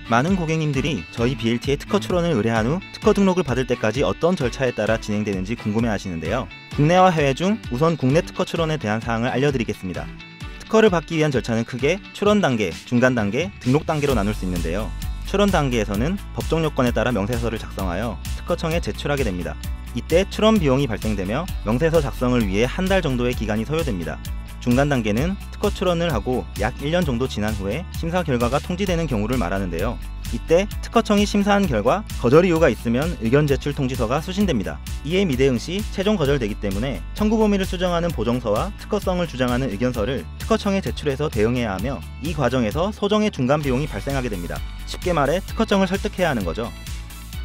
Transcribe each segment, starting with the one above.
많은 고객님들이 저희 BLT의 특허 출원을 의뢰한 후 특허 등록을 받을 때까지 어떤 절차에 따라 진행되는지 궁금해 하시는데요. 국내와 해외 중 우선 국내 특허 출원에 대한 사항을 알려드리겠습니다. 특허를 받기 위한 절차는 크게 출원 단계, 중간 단계, 등록 단계로 나눌 수 있는데요. 출원 단계에서는 법정 요건에 따라 명세서를 작성하여 특허청에 제출하게 됩니다. 이때 출원 비용이 발생되며 명세서 작성을 위해 한 달 정도의 기간이 소요됩니다. 중간 단계는 특허 출원을 하고 약 1년 정도 지난 후에 심사 결과가 통지되는 경우를 말하는데요. 이때 특허청이 심사한 결과 거절 이유가 있으면 의견 제출 통지서가 수신됩니다. 이에 미대응 시 최종 거절되기 때문에 청구 범위를 수정하는 보정서와 특허성을 주장하는 의견서를 특허청에 제출해서 대응해야 하며 이 과정에서 소정의 중간 비용이 발생하게 됩니다. 쉽게 말해 특허청을 설득해야 하는 거죠.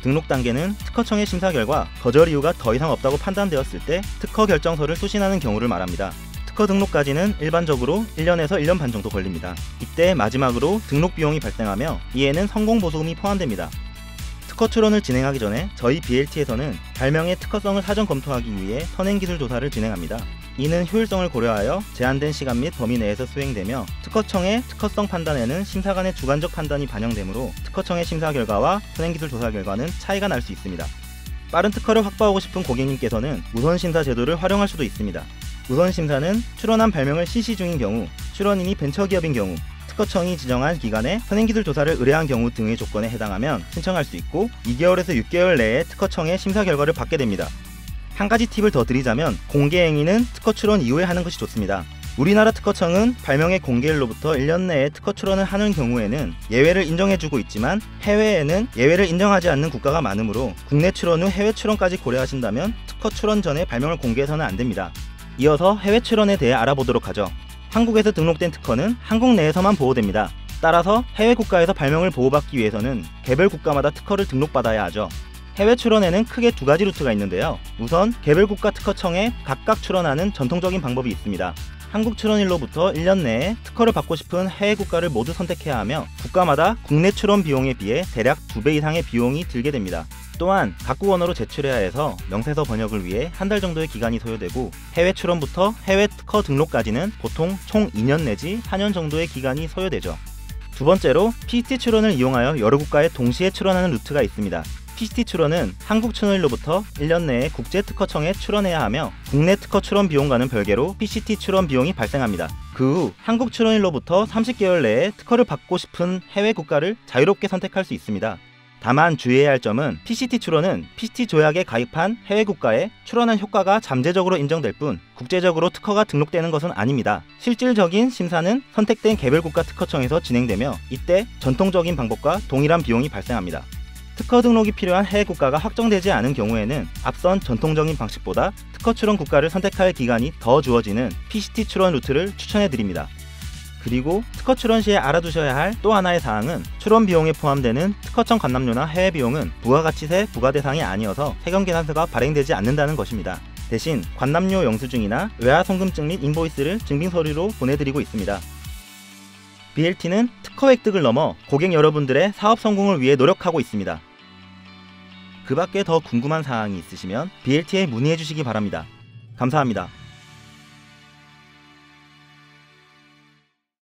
등록 단계는 특허청의 심사 결과 거절 이유가 더 이상 없다고 판단되었을 때 특허 결정서를 수신하는 경우를 말합니다. 특허 등록까지는 일반적으로 1년에서 1년 반 정도 걸립니다. 이때 마지막으로 등록 비용이 발생하며 이에는 성공보수금이 포함됩니다. 특허 출원을 진행하기 전에 저희 BLT에서는 발명의 특허성을 사전 검토하기 위해 선행기술 조사를 진행합니다. 이는 효율성을 고려하여 제한된 시간 및 범위 내에서 수행되며 특허청의 특허성 판단에는 심사관의 주관적 판단이 반영되므로 특허청의 심사 결과와 선행기술 조사 결과는 차이가 날 수 있습니다. 빠른 특허를 확보하고 싶은 고객님께서는 우선심사 제도를 활용할 수도 있습니다. 우선심사는 출원한 발명을 실시 중인 경우, 출원인이 벤처기업인 경우, 특허청이 지정한 기간에 선행기술 조사를 의뢰한 경우 등의 조건에 해당하면 신청할 수 있고 2개월에서 6개월 내에 특허청의 심사 결과를 받게 됩니다. 한 가지 팁을 더 드리자면 공개 행위는 특허 출원 이후에 하는 것이 좋습니다. 우리나라 특허청은 발명의 공개일로부터 1년 내에 특허 출원을 하는 경우에는 예외를 인정해주고 있지만 해외에는 예외를 인정하지 않는 국가가 많으므로 국내 출원 후 해외 출원까지 고려하신다면 특허 출원 전에 발명을 공개해서는 안됩니다. 이어서 해외 출원에 대해 알아보도록 하죠. 한국에서 등록된 특허는 한국 내에서만 보호됩니다. 따라서 해외 국가에서 발명을 보호받기 위해서는 개별 국가마다 특허를 등록받아야 하죠. 해외 출원에는 크게 두 가지 루트가 있는데요. 우선 개별 국가 특허청에 각각 출원하는 전통적인 방법이 있습니다. 한국 출원일로부터 1년 내에 특허를 받고 싶은 해외 국가를 모두 선택해야 하며 국가마다 국내 출원 비용에 비해 대략 2배 이상의 비용이 들게 됩니다. 또한 각국 언어로 제출해야 해서 명세서 번역을 위해 한 달 정도의 기간이 소요되고 해외 출원부터 해외 특허 등록까지는 보통 총 2년 내지 4년 정도의 기간이 소요되죠. 두 번째로 PCT 출원을 이용하여 여러 국가에 동시에 출원하는 루트가 있습니다. PCT 출원은 한국 출원일로부터 1년 내에 국제특허청에 출원해야 하며 국내 특허 출원 비용과는 별개로 PCT 출원 비용이 발생합니다. 그 후 한국 출원일로부터 30개월 내에 특허를 받고 싶은 해외 국가를 자유롭게 선택할 수 있습니다. 다만 주의해야 할 점은 PCT 출원은 PCT 조약에 가입한 해외 국가에 출원한 효과가 잠재적으로 인정될 뿐 국제적으로 특허가 등록되는 것은 아닙니다. 실질적인 심사는 선택된 개별 국가 특허청에서 진행되며 이때 전통적인 방법과 동일한 비용이 발생합니다. 특허 등록이 필요한 해외 국가가 확정되지 않은 경우에는 앞선 전통적인 방식보다 특허 출원 국가를 선택할 기간이 더 주어지는 PCT 출원 루트를 추천해드립니다. 그리고 특허 출원 시에 알아두셔야 할 또 하나의 사항은 출원 비용에 포함되는 특허청 관람료나 해외 비용은 부가가치세 부과 대상이 아니어서 세금계산서가 발행되지 않는다는 것입니다. 대신 관람료 영수증이나 외화송금증 및 인보이스를 증빙서류로 보내드리고 있습니다. BLT는 특허 획득을 넘어 고객 여러분들의 사업 성공을 위해 노력하고 있습니다. 그 밖에 더 궁금한 사항이 있으시면 BLT에 문의해 주시기 바랍니다. 감사합니다.